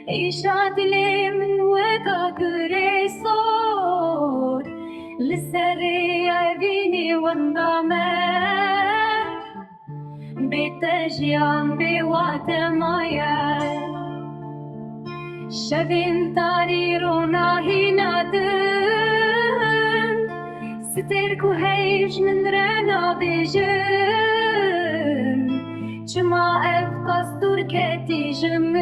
إشعة لي من وقعك ريصور للسريع بيني والضمان بتشجيع بوقت مايا شبين تاريرونا هنا دن ستركو هيج من رنا بجن جما افقاس تركتي جمن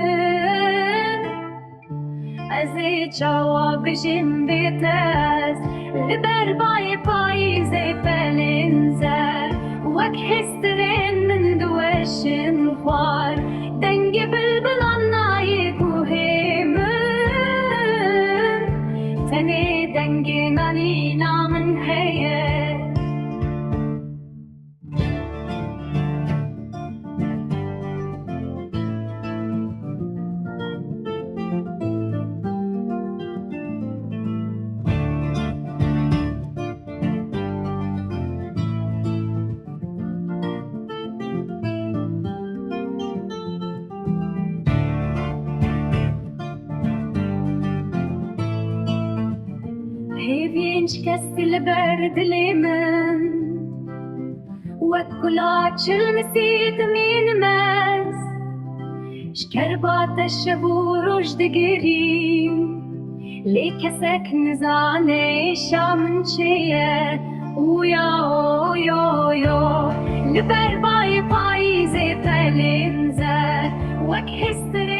ازي جواب جن بيتاز لبر باي باي زي بلنزا وك هسترين من دوشن خوار دنجي بالبلان نايك وهيمن تاني دنجي نالينا من هيه هيفينش كست البرد ليمن وكلاتش المسيت مين ماس شكربات الشبور وجد قريم ليكسك نزاني شامن شيه ويا لبر باي باي زي بلنزا وك هستري